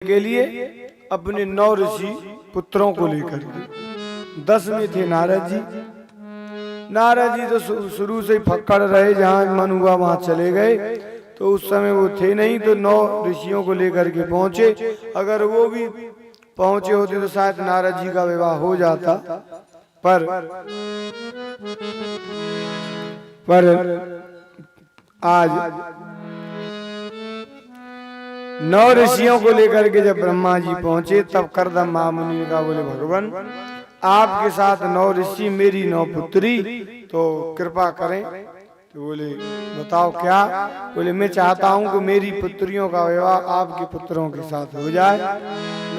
के लिए अपने 9 ऋषि पुत्रों को लेकर के 10 में थे नारद जी। नारद जी तो शुरू से ही फक्कड़ रहे, जहां मन हुआ वहां चले गए। तो उस समय वो थे नहीं, तो 9 ऋषियों को लेकर के पहुंचे। अगर वो भी पहुंचे होते तो शायद नारद जी का विवाह हो जाता, पर आज 9 ऋषियों को लेकर के जब ब्रह्मा जी पहुंचे, तब कर्दम महामुनि ने कहा, बोले भगवान आपके साथ 9 ऋषि, मेरी 9 पुत्री, तो कृपा करें। तो बोले बताओ क्या? बोले मैं चाहता हूं कि मेरी पुत्रियों का विवाह आपके पुत्रों के साथ हो जाए।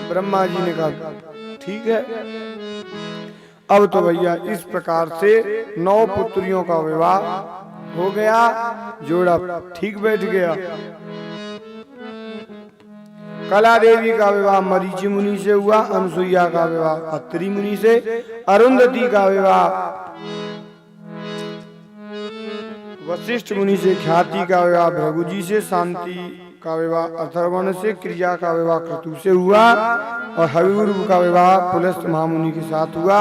ब्रह्मा जी ने कहा ठीक है। अब तो भैया इस प्रकार से 9 पुत्रियों का विवाह हो गया, जोड़ा ठीक बैठ गया। कला देवी का विवाह मरीचि मुनि से हुआ, अनसुईया का विवाह अत्रि मुनि से, अरुंधति का विवाह वशिष्ठ मुनि से, ख्याति का विवाह भृगु जी से, शांति का विवाह अथर्वण से, क्रिया का विवाह क्रतु से हुआ, और हविर्भु का विवाह पुलस्त महामुनि के साथ हुआ।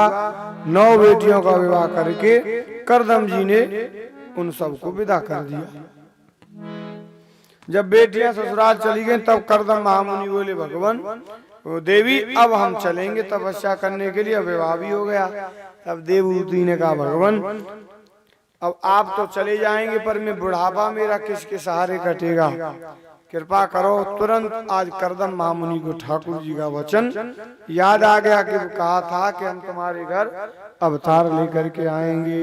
9 बेटियों का विवाह करके कर्दम जी ने उन सबको विदा कर दिया। जब बेटियां ससुराल चली गईं, तब कर्दम महामुनि बोले भगवान देवी अब हम चलेंगे तपस्या करने के लिए, अब विवाह भी हो गया। तब देवहूति ने कहा भगवान अब आप तो चले जाएंगे, पर मैं बुढ़ापा मेरा किसके सहारे कटेगा, कृपा करो। तुरंत आज कर्दम महामुनि को ठाकुर जी का वचन याद आ गया कि कहा था कि हम तुम्हारे घर अवतार लेकर के आएंगे।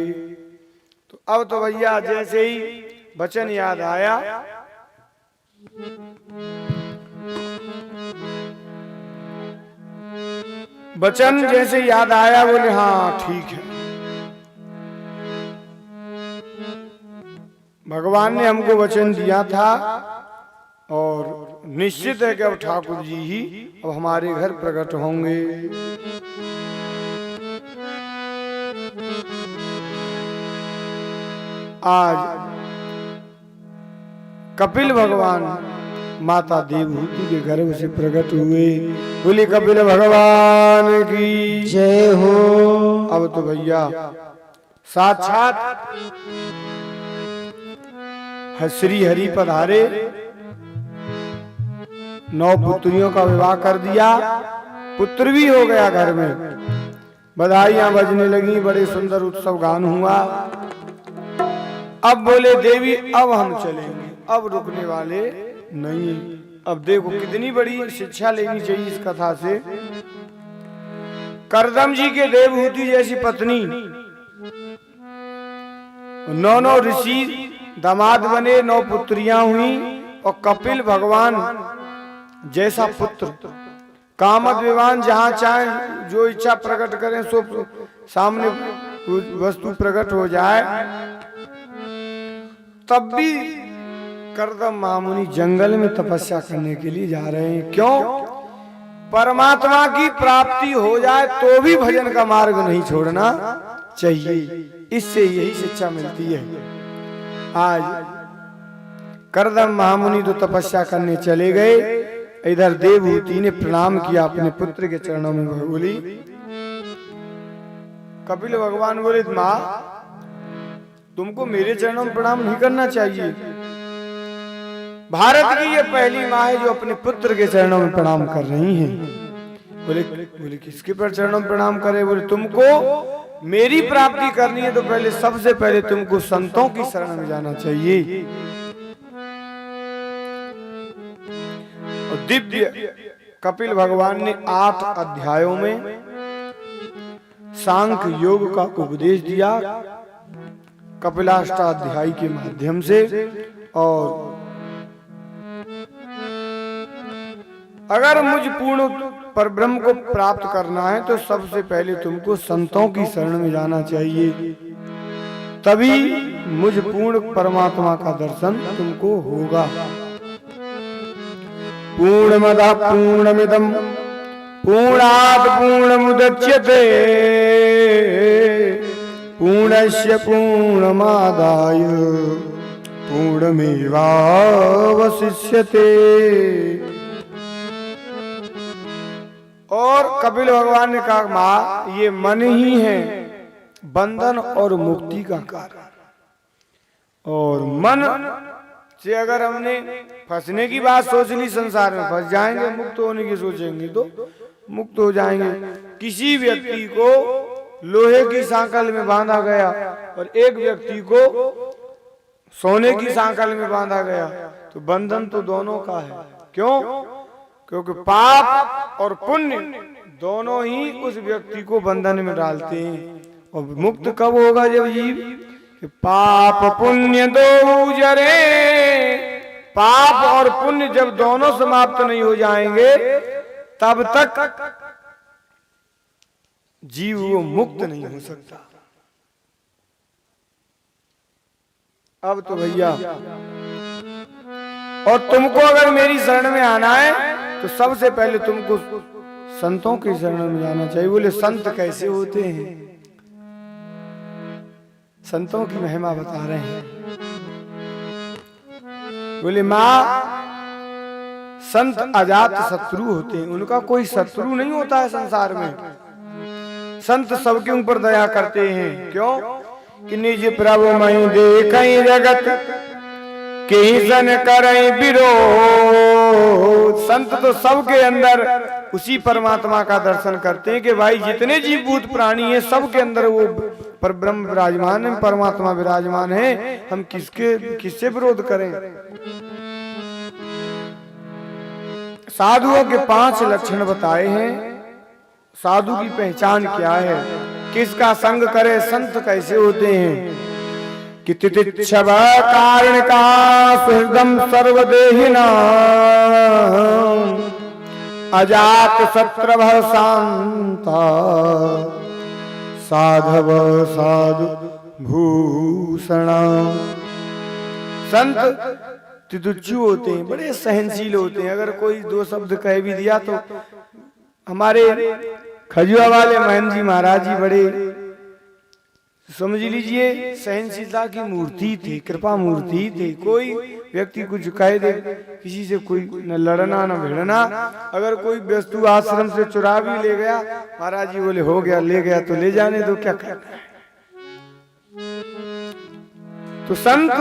तो अब तो भैया जैसे ही वचन याद आया, वचन जैसे याद आया, बोले हाँ ठीक है, भगवान ने हमको वचन दिया था और निश्चित है कि अब ठाकुर जी ही अब हमारे घर प्रकट होंगे। आज कपिल भगवान माता देवहूति के गर्भ से प्रकट हुए। बोले कपिल भगवान की जय हो। अब तो भैया साक्षात श्री हरि पधारे, 9 पुत्रियों का विवाह कर दिया, पुत्र भी हो गया घर में, बधाइयां बजने लगी, बड़े सुंदर उत्सव गान हुआ। अब बोले देवी अब हम चलेंगे, अब रुकने वाले नहीं। अब देखो कितनी बड़ी शिक्षा लेनी चाहिए इस कथा से। कर्दम जी के देवहूति जैसी पत्नी, 9 ऋषि दामाद बने, 9 पुत्रियां हुई, और कपिल भगवान जैसा पुत्र, कामद विवान, जहां चाहे जो इच्छा प्रकट करें सो सामने वस्तु प्रकट हो जाए। तब भी कर्दम महामुनि जंगल में तपस्या करने के लिए जा रहे हैं। क्यों? परमात्मा की प्राप्ति हो जाए तो भी भजन का मार्ग नहीं छोड़ना चाहिए। इससे यही शिक्षा मिलती है। आज कर्दम महामुनि तो तपस्या करने चले गए, इधर देवहूति ने प्रणाम किया अपने पुत्र के चरणों में। बोली कपिल भगवान बोले माँ तुमको मेरे चरणों में प्रणाम नहीं करना चाहिए। भारत की ये पहली माँ है जो अपने पुत्र के चरणों में प्रणाम कर रही है। बोले किसके पर चरणों में प्रणाम करे? बोले तुमको मेरी प्राप्ति करनी है तो पहले सबसे पहले तुमको संतों की शरण में जाना चाहिए। और दिव्य कपिल भगवान ने 8 अध्यायों में सांख्य योग का उपदेश दिया कपिलाष्टाध्यायी के माध्यम से। और अगर मुझ पूर्ण परब्रह्म को प्राप्त करना है तो सबसे पहले तुमको संतों की शरण में जाना चाहिए, तभी मुझ पूर्ण परमात्मा का दर्शन तुमको होगा। पूर्णमदः पूर्णमिदं पूर्णात् पूर्णमुदच्यते पूर्णस्य पूर्णमादाय पूर्णमेवावशिष्यते। और कपिल भगवान ने कहा माँ ये मन ही है बंधन और मुक्ति का कारण। और मन से अगर हमने फंसने की बात सोच ली, संसार में फंस जाएंगे, मुक्त होने की सोचेंगे तो मुक्त हो जाएंगे। किसी व्यक्ति को लोहे की सांकल में बांधा गया और एक व्यक्ति को सोने की सांकल में बांधा गया, तो बंधन तो दोनों का है। क्यों? क्योंकि पाप और पुण्य दोनों ही उस व्यक्ति को बंधन में डालते हैं। और मुक्त कब होगा? जब जीव पाप पुण्य दो जरे, पाप और पुण्य जब दोनों समाप्त नहीं हो जाएंगे तब तक जीव वो मुक्त नहीं हो सकता। अब तो भैया, और तुमको अगर मेरी शरण में आना है तो सबसे पहले तुमको संतों की शरण में जाना चाहिए। बोले संत कैसे होते हैं? संतों की महिमा बता रहे हैं। बोले माँ संत अजात शत्रु होते हैं, उनका कोई शत्रु नहीं होता है संसार में। संत सबके ऊपर दया करते हैं। क्यों? कि निज प्रभु मई देखई जगत के सन करई विरोध। संत तो सबके अंदर उसी परमात्मा का दर्शन करते हैं कि भाई जितने जीव भूत प्राणी हैं सबके अंदर वो पर ब्रह्म विराजमान है, परमात्मा विराजमान है। हम किससे विरोध करें? साधुओं के 5 लक्षण बताए हैं। साधु की पहचान क्या है? किसका संग करे? संत कैसे होते हैं? कि तितिक्षव कारण का सुहृदम सर्वदेहिना अजात शत्रभ शांता साधव साधु भूषण। संत तितुच्छु होते हैं, बड़े सहनशील होते हैं। अगर कोई 2 शब्द कह भी दिया तो हमारे खजुआ वाले महंत जी महाराज जी बड़े समझ लीजिए सहनशीलता की मूर्ति थे, कृपा मूर्ति थे। कोई व्यक्ति कुछ कह दे, किसी से कोई न लड़ना न भिड़ना। अगर कोई वस्तु आश्रम से चुरा भी ले गया, महाराज जी बोले हो गया, ले गया तो ले जाने दो, क्या करना है। तो संत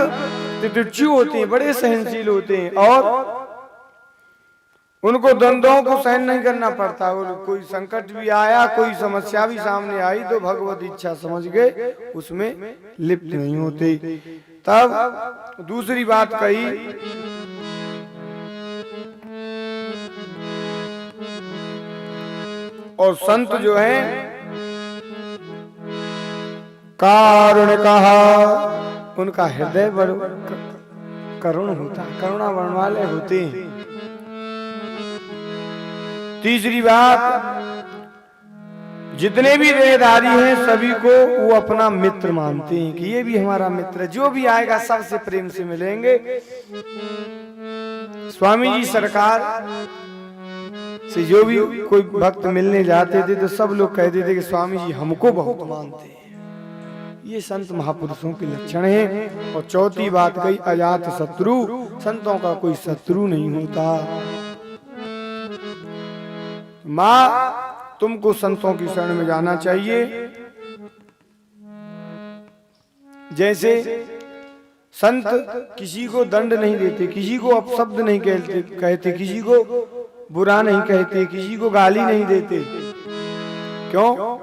तितिक्षु होते हैं, बड़े सहनशील होते हैं और उनको द्वंद्वों को सहन नहीं करना पड़ता। कोई संकट भी आया, कोई समस्या भी सामने आई तो भगवत इच्छा समझ के उसमें लिप्त नहीं होते। तब दूसरी बात कही, और संत जो है कारुण्य कहा, उनका हृदय बड़ करुण होता, करुणा वर्ण वाले होते हैं। तीसरी बात, जितने भी देहधारी हैं सभी को वो अपना मित्र मानते हैं कि ये भी हमारा मित्र है, जो भी आएगा सबसे प्रेम से मिलेंगे। स्वामी जी सरकार से जो भी कोई भक्त मिलने जाते थे तो सब लोग कहते थे कि स्वामी जी हमको बहुत मानते हैं। ये संत महापुरुषों के लक्षण हैं। और चौथी बात कही अजात शत्रु, संतों का कोई शत्रु नहीं होता। माँ तुमको संतों की शरण में जाना चाहिए। जैसे संत किसी को दंड नहीं देते, किसी को अपशब्द नहीं कहते, किसी को बुरा नहीं कहते, किसी को गाली नहीं देते। क्यों?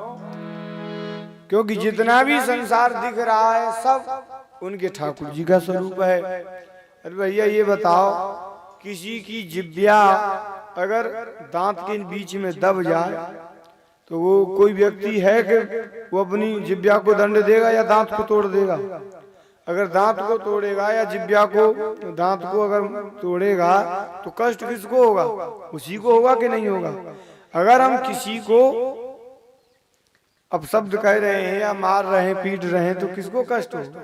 क्योंकि जितना भी संसार दिख रहा है सब उनके ठाकुर जी का स्वरूप है। अरे भैया ये बताओ, किसी की जिब्या अगर दांत के बीच में दब जाए तो वो कोई व्यक्ति है कि वो अपनी जिब्या को दंड देगा या दांत को तोड़ देगा? अगर दांत को तोड़ेगा या जिब्या को, दांत को अगर तोड़ेगा तो कष्ट किसको होगा? उसी को होगा कि नहीं होगा? अगर हम किसी को अपशब्द कह रहे हैं या मार रहे हैं, पीट रहे हैं तो किसको कष्ट होगा?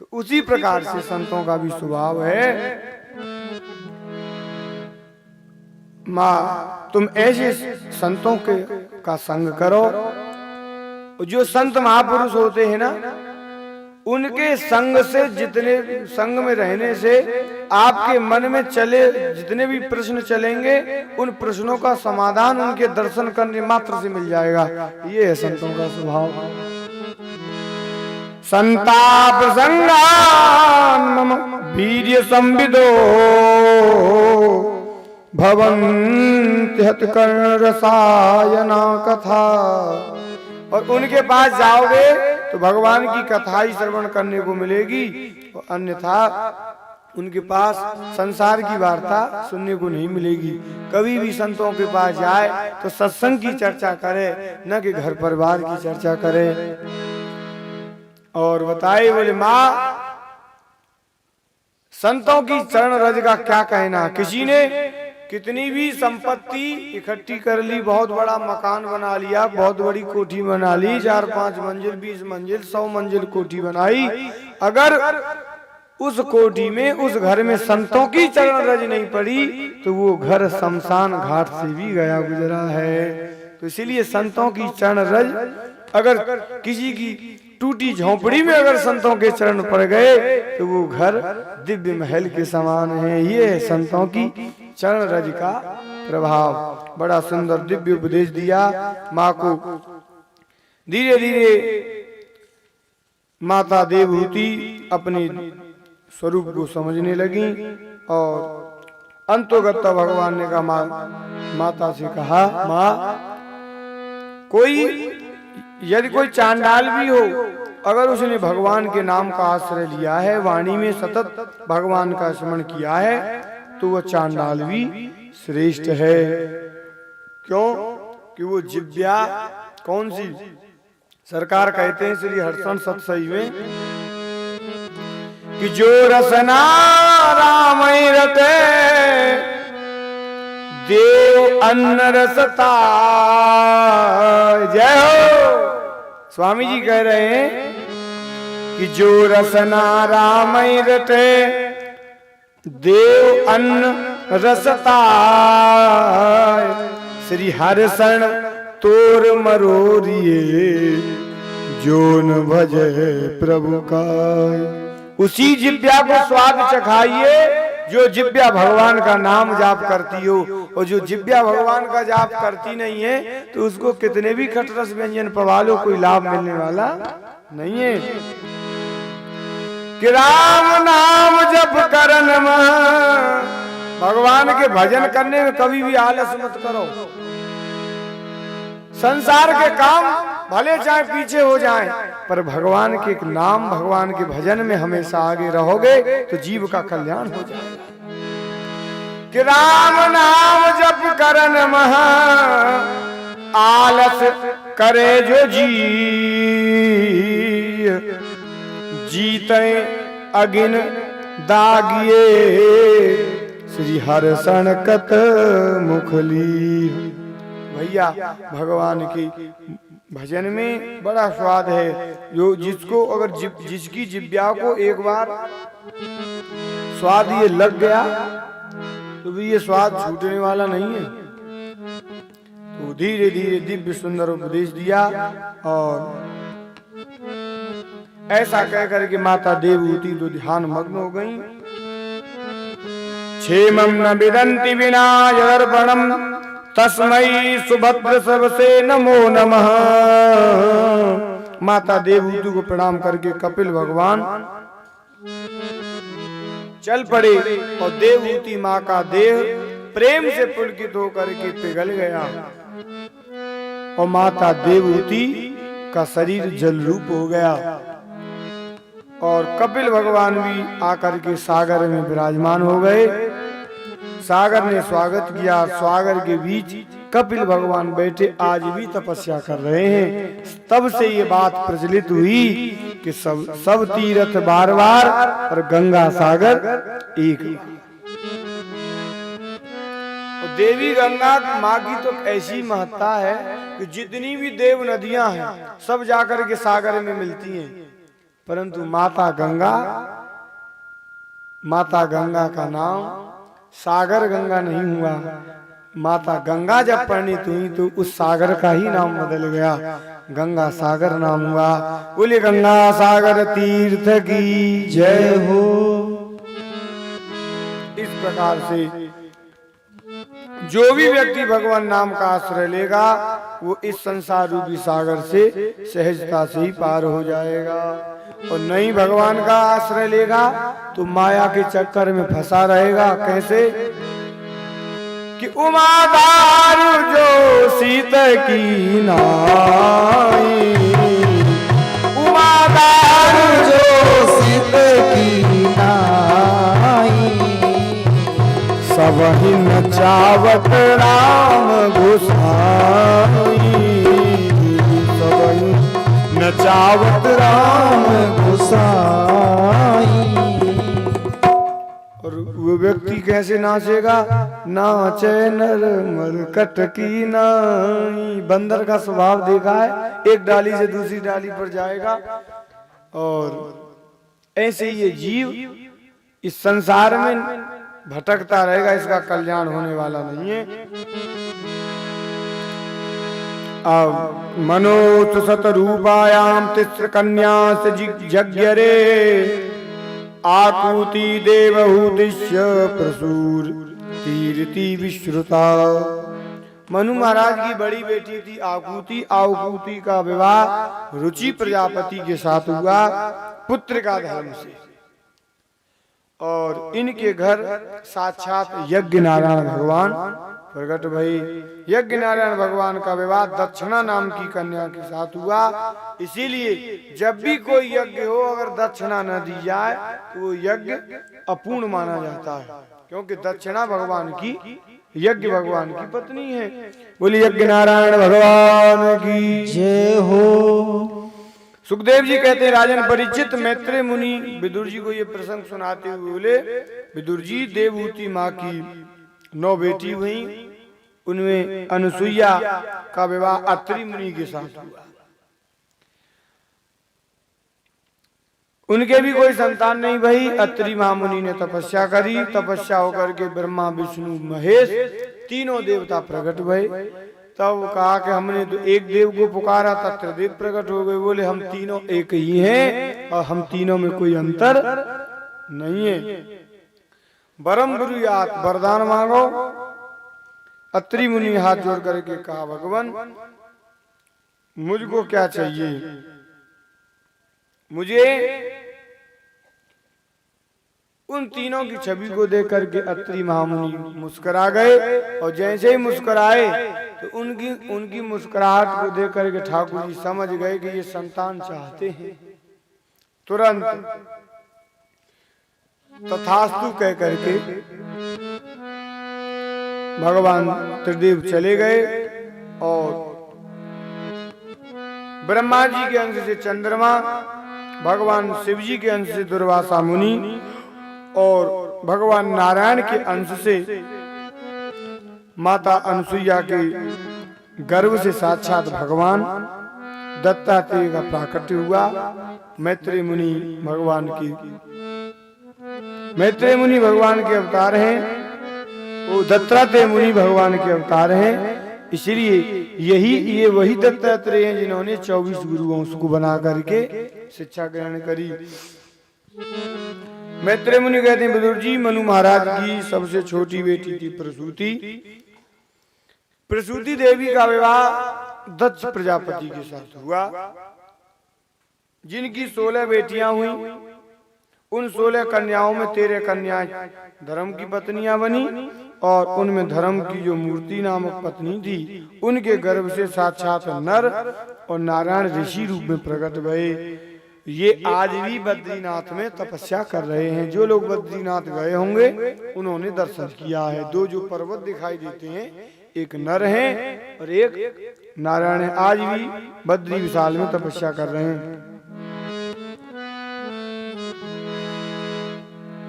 तो उसी प्रकार से संतों का भी स्वभाव है। माँ तुम ऐसे संतों का संग करो। जो संत महापुरुष होते हैं ना, उनके संग से, जितने संग में रहने से आपके मन में चले जितने भी प्रश्न चलेंगे, उन प्रश्नों का समाधान उनके दर्शन करने मात्र से मिल जाएगा। ये है संतों का स्वभाव। संताप संगान मम वीर्य संविदो भवन्ति हतकर्ण रसायना कथा। और उनके पास जाओगे तो भगवान की कथा ही श्रवण करने को मिलेगी, और अन्यथा उनके पास संसार की वार्ता सुनने को नहीं मिलेगी। कभी भी संतों के पास जाए तो सत्संग की चर्चा करे, न कि घर परिवार की चर्चा करे। और बताए बोले माँ, संतों की चरण रज का क्या कहना। किसी ने कितनी भी संपत्ति इकट्ठी कर ली, बहुत बड़ा मकान बना लिया, बहुत बड़ी कोठी बना ली, 4-5 मंजिल, 20 मंजिल, 100 मंजिल कोठी बनाई, अगर उस कोठी में, उस घर में संतों की चरण रज नहीं पड़ी तो वो घर शमशान घाट से भी गया गुजरा है। तो इसीलिए संतों की चरण रज, अगर किसी की टूटी झोंपड़ी में अगर संतों के चरण पड़ गए तो वो घर दिव्य महल के समान है। ये है संतों की चरण रज का प्रभाव। बड़ा सुंदर दिव्य उपदेश दिया माँ को। धीरे धीरे माता देवहूति अपने स्वरूप को समझने लगी, और अंतोगत भगवान ने कहा, माता से कहा, माँ, यदि कोई चांडाल भी हो, अगर उसने भगवान के नाम का आश्रय लिया है, वाणी में सतत भगवान का स्मरण किया है, तो वह चांडाल भी श्रेष्ठ है। क्यों? कि वो जिव्या कौन सी, सरकार कहते हैं श्री हर्षण सतसई में कि जो रसना रामई रते देव अन्न रसता। जय हो। स्वामी जी कह रहे हैं कि जो रसना रामई रटे देव अन्न रसता। श्री हर्षण तोर मरोरिए जो न भजे प्रभु का। उसी जिव्या को स्वाद चखाइए जो जिव्या भगवान का नाम जाप करती हो, और जो जिव्या भगवान का जाप करती नहीं है तो उसको कितने भी खटरस व्यंजन पवा लो, कोई लाभ मिलने वाला नहीं है। कि राम नाम जप करन मह, भगवान के भजन करने में कभी भी आलस मत करो। संसार के काम भले चाहे पीछे हो जाएं, पर भगवान के नाम, भगवान के भजन में हमेशा आगे रहोगे तो जीव का कल्याण हो जाएगा। कि राम नाम जप करन महा आलस करे जो जी, जीते अगिन दागिए श्री हर्षण कत मुखली। भैया भगवान की भजन में बड़ा स्वाद है। जो जिसको अगर जिसकी जिव्या को एक बार स्वाद ये लग गया तो भी ये स्वाद छूटने वाला नहीं है। तो धीरे धीरे दिव्य सुंदर उपदेश दिया, और ऐसा कह करके माता देवहूति तो ध्यान मग्न हो गई। क्षेमं न विदन्ति विना यदर्पणम् तस्मै सुभद्र सबसे नमो नमः। माता देवहूति को प्रणाम करके कपिल भगवान चल पड़े, और देवहूति माँ का देह प्रेम से पुलकित होकर के पिघल गया, और माता देवहूति का शरीर जल रूप हो गया। और कपिल भगवान भी आकर के सागर में विराजमान हो गए। सागर ने स्वागत किया, सागर के बीच कपिल भगवान बैठे आज भी तपस्या कर रहे हैं। तब से ये बात प्रचलित हुई कि सब तीर्थ बार बार और गंगा सागर एक। और देवी गंगा माँ की तो ऐसी महत्ता है कि जितनी भी देव नदियां हैं सब जाकर के सागर में मिलती हैं, परंतु माता गंगा का नाम सागर गंगा नहीं हुआ। माता गंगा जब परिणित हुई तो उस सागर का ही नाम बदल गया। गंगा सागर नाम हुआ। बोले गंगा सागर तीर्थ की जय हो। इस प्रकार से जो भी व्यक्ति भगवान नाम का आश्रय लेगा वो इस संसार रूपी सागर से सहजता से ही पार हो जाएगा, और नहीं भगवान का आश्रय लेगा तो माया के चक्कर में फंसा रहेगा। कैसे कि उमादार जो सीत की नाई, उमादार जो सीत की नाई, सब ही नचावत राम गोसाई, सब ही नचावत राम गोसाई। और वो व्यक्ति कैसे नाचेगा? नाचे नर मरकट की नाई। बंदर का स्वभाव देखा है, एक डाली से दूसरी डाली पर जाएगा, और ऐसे ये जीव इस संसार में भटकता रहेगा, इसका कल्याण होने वाला नहीं है। अब मनोत सतरूपायाम तिस्र कन्या यज्ञ रे, आकुति देवहूतिश्य प्रसूर तीर्ति विश्रुता। मनु महाराज की बड़ी बेटी थी आकुति। आकुति का विवाह रुचि प्रजापति के साथ हुआ पुत्र का धर्म से, और इनके घर साक्षात यज्ञ नारायण भगवान प्रकट भई। यज्ञ नारायण भगवान का विवाह दक्षिणा नाम की कन्या के साथ हुआ। इसीलिए जब भी कोई यज्ञ हो अगर दक्षिणा न दी जाए तो वो यज्ञ अपूर्ण माना जाता है, क्योंकि दक्षिणा भगवान की, यज्ञ भगवान की पत्नी है। बोली यज्ञ नारायण भगवान की जय हो। सुखदेव जी कहते हैं राजन परिचित मैत्रेय मुनि विदुर जी को ये प्रसंग सुनाते हुए बोले, विदुर जी देवहूति माँ की 9 बेटी हुई, उनमें अनुसुईया का विवाह अत्रि मुनि के साथ हुआ। उनके भी कोई संतान नहीं भई। अत्रि महामुनि ने तपस्या करी, तपस्या होकर के ब्रह्मा विष्णु महेश तीनों देवता प्रकट भये। तब कहा कि हमने तो एक देव को पुकारा था, त्रिदेव प्रकट हो गए। बोले हम तीनों एक ही हैं और हम तीनों में कोई अंतर नहीं है। वरम ब्रूयात, वरदान मांगो। अत्रि मुनि हाथ जोड़ करके कहा भगवान मुझको क्या चाहिए? मुझे उन तीनों की छवि को देख करके अत्रि महामुनि मुस्कुरा गए, और जैसे ही मुस्कुराए तो उनकी मुस्कुराहट को देख करके ठाकुर जी समझ गए कि ये संतान चाहते हैं। तुरंत तथास्तु कह करके भगवान त्रिदेव चले गए, और ब्रह्मा जी के अंश से चंद्रमा, भगवान शिव जी के अंश से दुर्वासा मुनि, और भगवान नारायण के अंश से माता अनुसुईया के गर्भ से साक्षात भगवान दत्तात्रेय का प्राकट्य हुआ। मैत्रेय मुनि भगवान के अवतार हैं, वो दत्तात्रेय मुनि भगवान के अवतार हैं। इसलिए ये वही दत्तात्रेय हैं जिन्होंने 24 गुरुवंश को बना करके शिक्षा ग्रहण करी। मैत्रेय मुनि कहते हैं विदुर जी मनु महाराज की सबसे छोटी बेटी थी प्रसूति। प्रसूति देवी का विवाह दक्ष प्रजापति के साथ हुआ, जिनकी 16 बेटियां हुई। उन 16 कन्याओं में 13 कन्याएं धर्म की पत्नियां बनी, और उनमें धर्म की जो मूर्ति नामक पत्नी थी उनके गर्भ से साक्षात नर और नारायण ऋषि रूप में प्रकट भये। ये आज भी बद्रीनाथ में तपस्या कर रहे हैं। जो लोग बद्रीनाथ गए होंगे उन्होंने दर्शन किया है। 2 जो पर्वत दिखाई देते हैं, एक नर है और एक नारायण है। आज भी बद्री विशाल में तपस्या कर रहे हैं।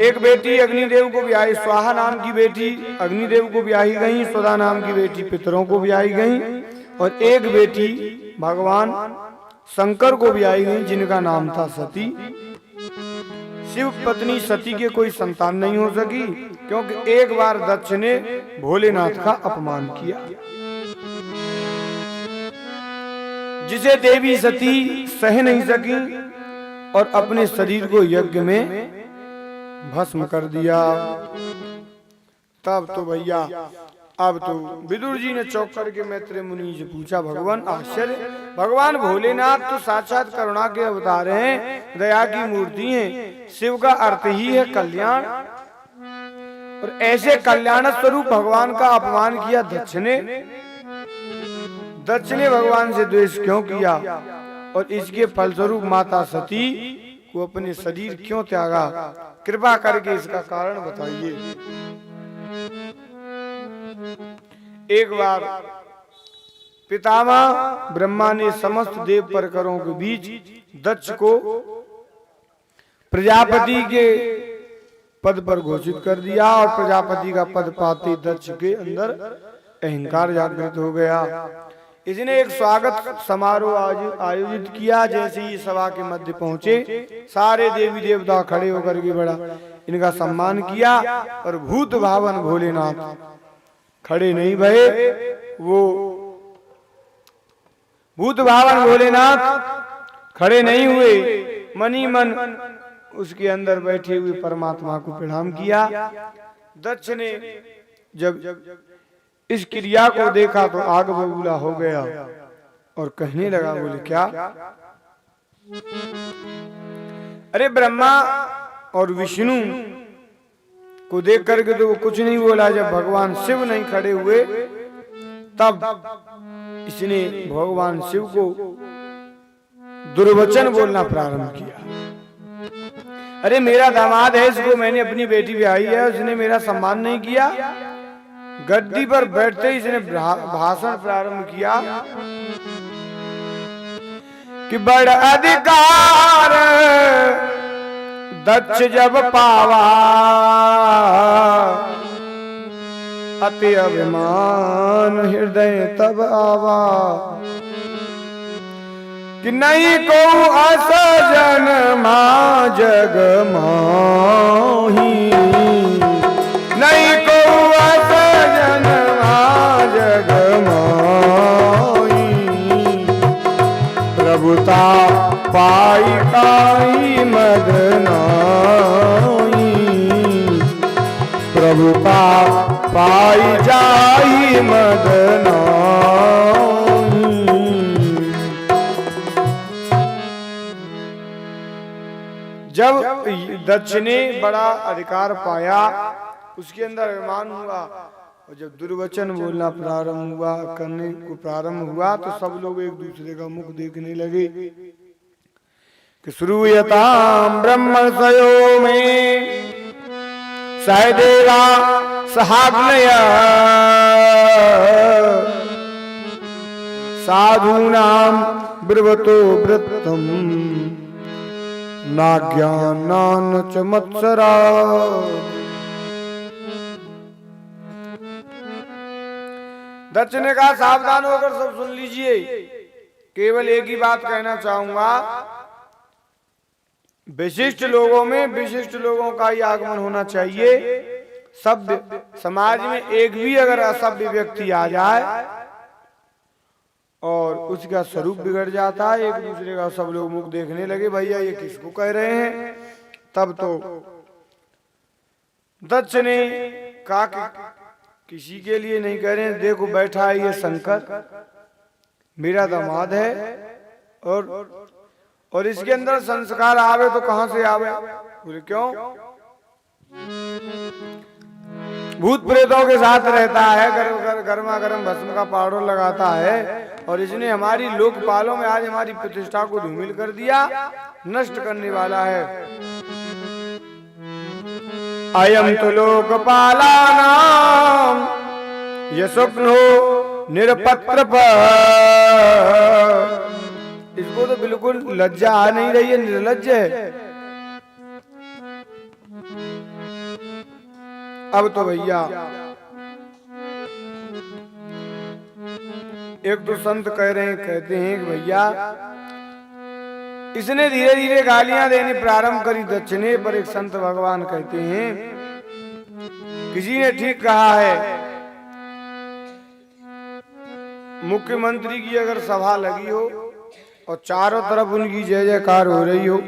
एक बेटी अग्निदेव को ब्याही, स्वाहा नाम की बेटी अग्निदेव को ब्याही गई, स्वदा नाम की बेटी पितरों को ब्याही गई, और एक बेटी भगवान शंकर को ब्याही गई जिनका नाम था सती। शिव पत्नी सती के कोई संतान नहीं हो सकी, क्योंकि एक बार दक्ष ने भोलेनाथ का अपमान किया। जिसे देवी सती सह नहीं सकी और अपने शरीर को यज्ञ में भस्म कर दिया। तब तो भैया अब तो विदुर जी ने चौंक करके मैत्रेय मुनि से पूछा, भगवान आश्चर्य, भगवान भोलेनाथ तो साक्षात करुणा के अवतार हैं, दया की मूर्ति हैं, शिव का अर्थ ही है कल्याण, और ऐसे कल्याण स्वरूप भगवान का अपमान किया दक्ष ने भगवान से द्वेष क्यों किया, और इसके फलस्वरूप माता सती को अपने शरीर क्यों त्यागा, कृपा करके इसका कारण बताइए। एक बार पितामह ब्रह्मा ने समस्त देव परकरों के बीच दक्ष को प्रजापति के पद पर घोषित कर दिया, और प्रजापति का पद पाते दक्ष के अंदर अहंकार जागृत हो गया। इसने एक स्वागत समारोह आयोजित किया। जैसे ही सभा के मध्य पहुंचे, सारे देवी देवता खड़े होकर के बड़ा इनका सम्मान किया, और भूत भावन भोलेनाथ खड़े नहीं भये। वो भूत भावन भोलेनाथ खड़े नहीं हुए, मनी मन उसके अंदर बैठे हुए परमात्मा को प्रणाम किया। दक्ष ने जब इस क्रिया को देखा तो आग बबूला हो गया और कहने लगा, बोले क्या, अरे ब्रह्मा और विष्णु को देख करके तो वो कुछ नहीं बोला। जब भगवान शिव नहीं खड़े हुए तब इसने भगवान शिव को दुर्वचन बोलना प्रारंभ किया। अरे मेरा दामाद है, इसको मैंने अपनी बेटी ब्याही है, उसने मेरा सम्मान नहीं किया। गद्दी पर बैठते ही इसने भाषण प्रारंभ किया कि बड़ अधिकार दक्ष जब पावा, अति अभिमान हृदय तब आवा, कि नहीं को असजन मां जग माही, नहीं को असजन मां जग माही, प्रभुता पाई काई मद नाई, प्रभुता पाई जाई मद नाई। जब दक्ष ने बड़ा अधिकार पाया, उसके अंदर अभिमान हुआ, और जब दुर्वचन बोलना प्रारंभ हुआ, करने को प्रारंभ हुआ, तो सब लोग एक दूसरे का मुख देखने लगे कि श्रूयताम ब्रह्मणसयो में सहदेवा सहाग्नय साधूनाम ब्रवतो वृत्तम नाज्ञानान च मत्सरा। दक्ष ने कहा, सावधान होकर सब सुन लीजिए, केवल एक ही बात कहना चाहूंगा, विशिष्ट लोगों में विशिष्ट लोगों का ही आगमन होना चाहिए। सभ्य समाज में एक भी अगर असभ्य व्यक्ति आ जाए और उसका स्वरूप बिगड़ जाता है, एक दूसरे का सब लोग मुख देखने लगे, भैया ये किसको कह रहे हैं। तब तो दक्ष ने कहा कि किसी के लिए नहीं कह रहे हैं, देखो बैठा है ये शंकर, मेरा दामाद है, और इसके अंदर संस्कार आवे तो कहां से आवे। बोले क्यों, भूत प्रेतों के साथ रहता है, गर्मा गर्म भस्म का पाउडर लगाता है, और इसने हमारी लोकपालों में आज हमारी प्रतिष्ठा को धूमिल कर दिया, नष्ट करने वाला है। अयम तो लोकपाला नाम यशोक्नो निरपत्र पर, इसको तो बिल्कुल लज्जा आ नहीं रही है, निर्लज्ज है। अब तो भैया एक तो संत कहते हैं कि भैया इसने धीरे धीरे गालियां देनी प्रारंभ करी दक्ष ने, पर एक संत भगवान कहते हैं, किसी ने ठीक कहा है, मुख्यमंत्री की अगर सभा लगी हो और चारों तरफ उनकी जय जयकार हो रही हो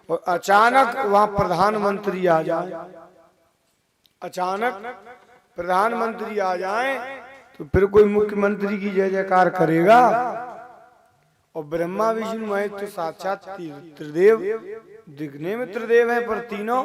और अचानक वहां प्रधानमंत्री आ जाए, अचानक प्रधानमंत्री आ जाए तो फिर कोई मुख्यमंत्री की जय जयकार करेगा। और ब्रह्मा विष्णु महेश तो साक्षात त्रिदेव, दिखने में त्रिदेव है पर तीनों